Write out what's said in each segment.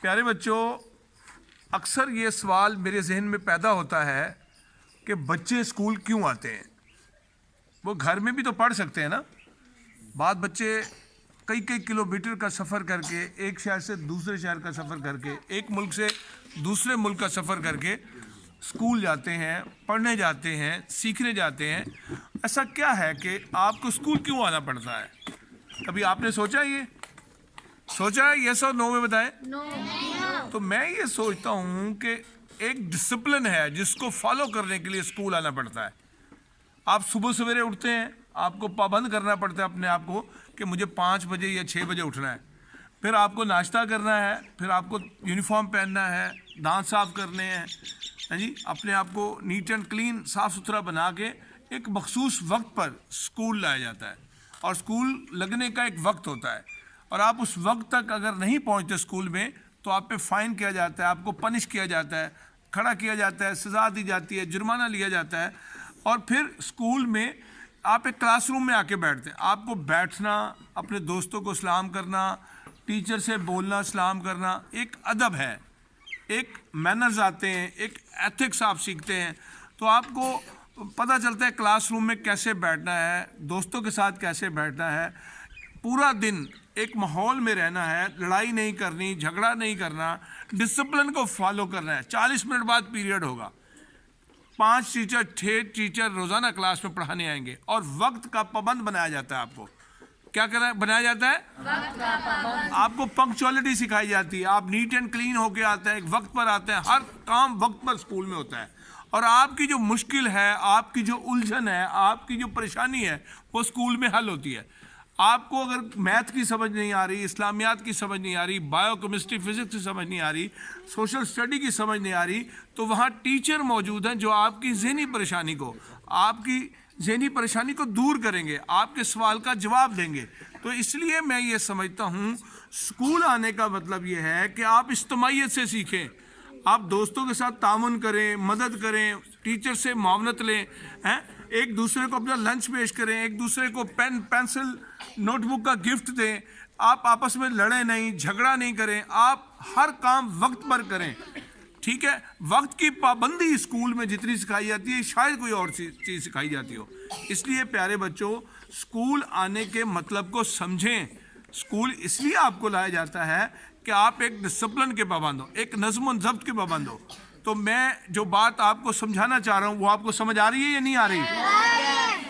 پیارے بچوں، اکثر یہ سوال میرے ذہن میں پیدا ہوتا ہے کہ بچے اسکول کیوں آتے ہیں؟ وہ گھر میں بھی تو پڑھ سکتے ہیں نا۔ بعض بچے کئی کلومیٹر کا سفر کر کے، ایک شہر سے دوسرے شہر کا سفر کر کے، ایک ملک سے دوسرے ملک کا سفر کر کے اسکول جاتے ہیں، پڑھنے جاتے ہیں، سیکھنے جاتے ہیں۔ ایسا کیا ہے کہ آپ کو اسکول کیوں آنا پڑتا ہے؟ کبھی آپ نے سوچا ہے یس اور نو میں بتائیں؟ تو میں یہ سوچتا ہوں کہ ایک ڈسپلن ہے جس کو فالو کرنے کے لیے اسکول آنا پڑتا ہے۔ آپ صبح سویرے اٹھتے ہیں، آپ کو پابند کرنا پڑتا ہے اپنے آپ کو کہ مجھے 5 بجے یا 6 بجے اٹھنا ہے۔ پھر آپ کو ناشتہ کرنا ہے، پھر آپ کو یونیفارم پہننا ہے، دانت صاف کرنے ہیں، اپنے آپ کو نیٹ اینڈ کلین صاف ستھرا بنا کے ایک مخصوص وقت پر اسکول لایا جاتا ہے، اور اسکول لگنے کا ایک وقت ہوتا ہے، اور آپ اس وقت تک اگر نہیں پہنچتے اسکول میں تو آپ پہ فائن کیا جاتا ہے، آپ کو پنش کیا جاتا ہے، کھڑا کیا جاتا ہے، سزا دی جاتی ہے، جرمانہ لیا جاتا ہے۔ اور پھر اسکول میں آپ ایک کلاس روم میں آ کے بیٹھتے ہیں۔ آپ کو بیٹھنا، اپنے دوستوں کو سلام کرنا، ٹیچر سے بولنا، سلام کرنا ایک ادب ہے، ایک مینرز آتے ہیں، ایک ایتھکس آپ سیکھتے ہیں۔ تو آپ کو پتہ چلتا ہے کلاس روم میں کیسے بیٹھنا ہے، دوستوں کے ساتھ کیسے بیٹھنا ہے، پورا دن ایک ماحول میں رہنا ہے، لڑائی نہیں کرنی، جھگڑا نہیں کرنا، ڈسپلن کو فالو کرنا ہے۔ 40 منٹ بعد پیریڈ ہوگا، 5 ٹیچر 6 ٹیچر روزانہ کلاس میں پڑھانے آئیں گے، اور وقت کا پابند بنایا جاتا ہے۔ آپ کو کیا بنایا جاتا ہے؟ آپ کو پنکچوالٹی سکھائی جاتی ہے، آپ نیٹ اینڈ کلین ہو کے آتے ہیں، ایک وقت پر آتے ہیں، ہر کام وقت پر اسکول میں ہوتا ہے، اور آپ کی جو مشکل ہے، آپ کی جو الجھن ہے، آپ کی جو پریشانی ہے، وہ اسکول میں حل ہوتی ہے۔ آپ کو اگر میتھ کی سمجھ نہیں آ رہی، اسلامیات کی سمجھ نہیں آ رہی، بایو کیمسٹری فزکس کی سمجھ نہیں آ رہی، سوشل اسٹڈی کی سمجھ نہیں آ رہی، تو وہاں ٹیچر موجود ہیں جو آپ کی ذہنی پریشانی کو دور کریں گے، آپ کے سوال کا جواب دیں گے۔ تو اس لیے میں یہ سمجھتا ہوں اسکول آنے کا مطلب یہ ہے کہ آپ اجتماعیت سے سیکھیں، آپ دوستوں کے ساتھ تعاون کریں، مدد کریں، ٹیچر سے معاونت لیں، ایک دوسرے کو اپنا لنچ پیش کریں، ایک دوسرے کو پین پینسل نوٹ بک کا گفٹ دیں، آپ آپس میں لڑیں نہیں، جھگڑا نہیں کریں، آپ ہر کام وقت پر کریں، ٹھیک ہے؟ وقت کی پابندی اسکول میں جتنی سکھائی جاتی ہے شاید کوئی اور چیز سکھائی جاتی ہو۔ اس لیے پیارے بچوں، اسکول آنے کے مطلب کو سمجھیں۔ اسکول اس لیے آپ کو لایا جاتا ہے کہ آپ ایک ڈسپلن کے پابند ہو، ایک نظم و ضبط کے پابند ہو۔ تو میں جو بات آپ کو سمجھانا چاہ رہا ہوں وہ آپ کو سمجھ آ رہی ہے یا نہیں آ رہی؟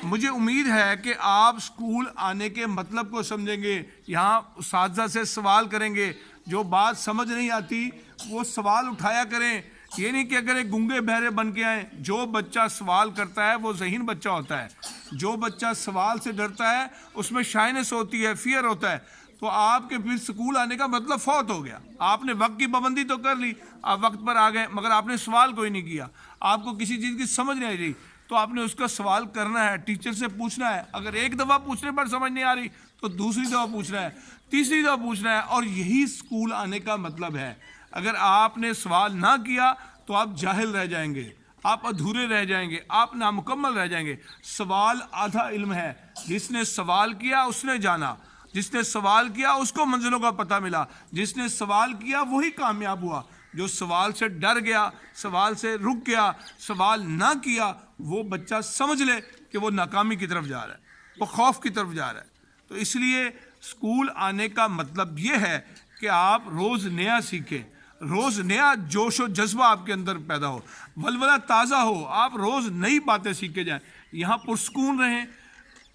مجھے امید ہے کہ آپ اسکول آنے کے مطلب کو سمجھیں گے، یہاں اساتذہ سے سوال کریں گے، جو بات سمجھ نہیں آتی وہ سوال اٹھایا کریں۔ یہ نہیں کہ اگر ایک گنگے بہرے بن کے آئیں۔ جو بچہ سوال کرتا ہے وہ ذہین بچہ ہوتا ہے، جو بچہ سوال سے ڈرتا ہے اس میں شائنس ہوتی ہے، فیئر ہوتا ہے۔ تو آپ کے پھر سکول آنے کا مطلب فوت ہو گیا۔ آپ نے وقت کی پابندی تو کر لی، آپ وقت پر آ گئے، مگر آپ نے سوال کوئی نہیں کیا، آپ کو کسی چیز کی سمجھ نہیں آ رہی، تو آپ نے اس کا سوال کرنا ہے، ٹیچر سے پوچھنا ہے۔ اگر ایک دفعہ پوچھنے پر سمجھ نہیں آ رہی تو دوسری دفعہ پوچھنا ہے، تیسری دفعہ پوچھنا ہے، اور یہی اسکول آنے کا مطلب ہے۔ اگر آپ نے سوال نہ کیا تو آپ جاہل رہ جائیں گے، آپ ادھورے رہ جائیں گے، آپ نامکمل رہ جائیں گے۔ سوال آدھا علم ہے، جس نے سوال کیا اس نے جانا، جس نے سوال کیا اس کو منزلوں کا پتہ ملا، جس نے سوال کیا وہی کامیاب ہوا۔ جو سوال سے ڈر گیا، سوال سے رک گیا، سوال نہ کیا، وہ بچہ سمجھ لے کہ وہ ناکامی کی طرف جا رہا ہے، وہ خوف کی طرف جا رہا ہے۔ تو اس لیے اسکول آنے کا مطلب یہ ہے کہ آپ روز نیا سیکھیں، روز نیا جوش و جذبہ آپ کے اندر پیدا ہو، ولولہ تازہ ہو، آپ روز نئی باتیں سیکھے جائیں، یہاں پرسکون رہیں،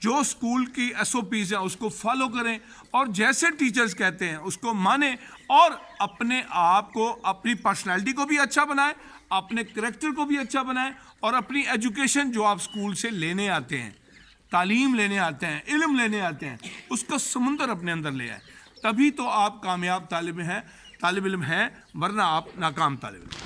جو اسکول کی ایس او پیز ہیں اس کو فالو کریں، اور جیسے ٹیچرز کہتے ہیں اس کو مانیں، اور اپنے آپ کو، اپنی پرسنالٹی کو بھی اچھا بنائیں، اپنے کریکٹر کو بھی اچھا بنائیں، اور اپنی ایجوکیشن جو آپ اسکول سے لینے آتے ہیں، تعلیم لینے آتے ہیں، علم لینے آتے ہیں، اس کا سمندر اپنے اندر لے آئیں۔ تبھی تو آپ کامیاب طالب علم ہیں، ورنہ آپ ناکام طالب علم۔